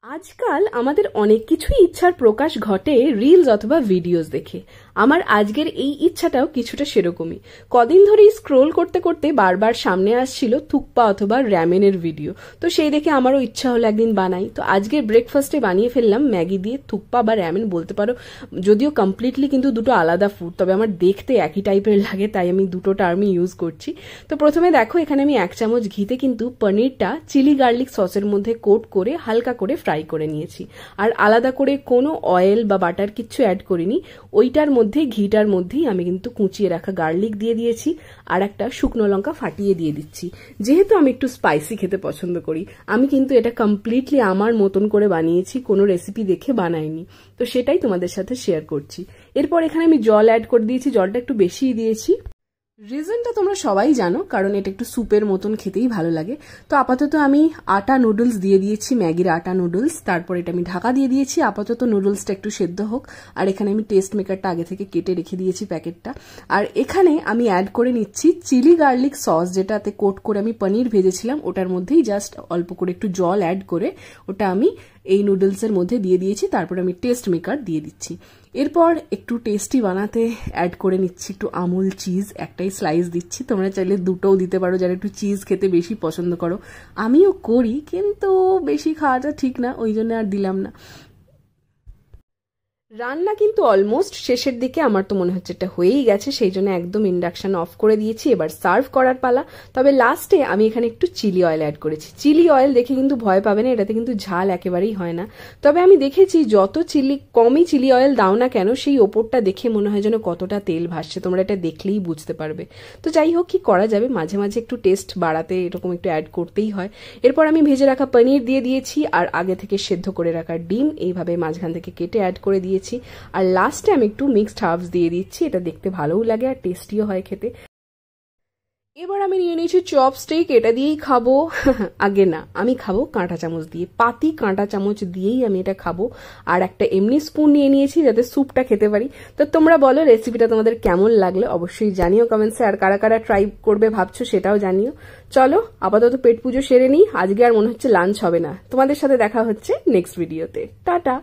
আজকাল আমাদের অনেক কিছুই ইচ্ছার প্রকাশ ঘটে রিলস অথবা ভিডিওস দেখে। আমার আজকের এই ইচ্ছাটাও কিছুটা সেরকমই। কদিন ধরেই স্ক্রোল করতে করতে বারবার সামনে আসছিল থুকপা অথবা র্যামেনের ভিডিও, তো সেই দেখে আমারও ইচ্ছা হলো একদিন বানাই। তো আজকের ব্রেকফাস্টে বানিয়ে ফেললাম ম্যাগি দিয়ে থুকপা বা র্যামেন বলতে পারো, যদিও কমপ্লিটলি কিন্তু দুটো আলাদা ফুড, তবে আমার দেখতে একই টাইপের লাগে তাই আমি দুটো টার্মই ইউজ করছি। তো প্রথমে দেখো এখানে আমি 1 চামচ ঘিতে কিন্তু পনিরটা চিলি গার্লিক সসের মধ্যে কোট করে হালকা করে ফ্রাই করে নিয়েছি। আর আলাদা করে কোনো অয়েল বা বাটার কিচ্ছু অ্যাড করিনি। ওইটার মধ্যে ঘিটার মধ্যেই আমি কিন্তু কুচিয়ে রাখা গার্লিক দিয়ে দিয়েছি আর একটা শুকনো লঙ্কা ফাটিয়ে দিয়ে দিচ্ছি। যেহেতু আমি একটু স্পাইসি খেতে পছন্দ করি, আমি কিন্তু এটা কমপ্লিটলি আমার মতন করে বানিয়েছি, কোনো রেসিপি দেখে বানাইনি, তো সেটাই তোমাদের সাথে শেয়ার করছি। এরপর এখানে আমি জল অ্যাড করে দিয়েছি, জলটা একটু বেশিই দিয়েছি। রিজনটা তোমরা সবাই জানো, কারণ এটা একটু স্যুপের মতন খেতেই ভালো লাগে। তো আপাতত আমি আটা নুডলস দিয়ে দিয়েছি, ম্যাগির আটা নুডলস। তারপর এটা আমি ঢাকা দিয়ে দিয়েছি, আপাতত নুডলসটা একটু সেদ্ধ হোক। আর এখানে আমি টেস্ট মেকারটা আগে থেকে কেটে রেখে দিয়েছি প্যাকেটটা। আর এখানে আমি অ্যাড করে নিচ্ছি চিলি গার্লিক সস, যেটাতে কোট করে আমি পনির ভেজেছিলাম, ওটার মধ্যেই জাস্ট অল্প করে একটু জল অ্যাড করে ওটা আমি এই নুডলসের মধ্যে দিয়ে দিয়েছি। তারপর আমি টেস্ট মেকার দিয়ে দিচ্ছি। এরপর একটু টেস্টি বানাতে অ্যাড করে নিচ্ছি একটু আমুল চিজ, একটাই স্লাইস দিচ্ছি, তোমরা চাইলে দুটোও দিতে পারো যারা একটু চিজ খেতে বেশি পছন্দ করো। আমিও করি, কিন্তু বেশি খাওয়াটা ঠিক না, ওই জন্য আর দিলাম না। রান্না কিন্তু অলমোস্ট শেষের দিকে, আমার তো মনে হচ্ছে এটা হয়েই গেছে, সেই জন্য একদম ইন্ডাকশন অফ করে দিয়েছি। এবার সার্ভ করার পালা। তবে লাস্টে আমি এখানে একটু চিলি অয়েল অ্যাড করেছি। চিলি অয়েল দেখে কিন্তু ভয় পাবে না, এটাতে কিন্তু ঝাল একেবারেই হয় না। তবে আমি দেখেছি যত কমই চিলি অয়েল দাও না কেন, সেই ওপরটা দেখে মনে হয় যেন কতটা তেল ভাসছে, তোমরা এটা দেখলেই বুঝতে পারবে। তো যাই হোক, কি করা যাবে, মাঝে মাঝে একটু টেস্ট বাড়াতে এরকম একটু অ্যাড করতেই হয়। এরপর আমি ভেজে রাখা পনির দিয়ে দিয়েছি আর আগে থেকে সেদ্ধ করে রাখা ডিম এইভাবে মাঝখান থেকে কেটে অ্যাড করে দিয়েছি। আর লাস্টে আমি একটু মিক্সড হার্বস দিয়ে দিচ্ছি, এটা দেখতে ভালোও লাগে আর টেস্টিও হয় খেতে। এবার আমি নিয়ে নিয়েছি চপস্টিক, এটা দিয়েই খাবো। আগে না, আমি খাবো কাঁটা চামচ দিয়ে, পাতি কাঁটা চামচ দিয়েই আমি এটা খাবো। আর একটা এমনি স্পুন নিয়ে নিয়েছি যাতে স্যুপটা খেতে পারি। তো তোমরা বলো রেসিপিটা তোমাদের কেমন লাগলো, অবশ্যই জানিও কমেন্টসে। আর কারা কারা ট্রাই করবে ভাবছো সেটাও জানিও। চলো আপাতত পেট পুজো সেরে নিই, আজকে আর মনে হচ্ছে লাঞ্চ হবে না। তোমাদের সাথে দেখা হচ্ছে নেক্সট ভিডিওতে। টাটা।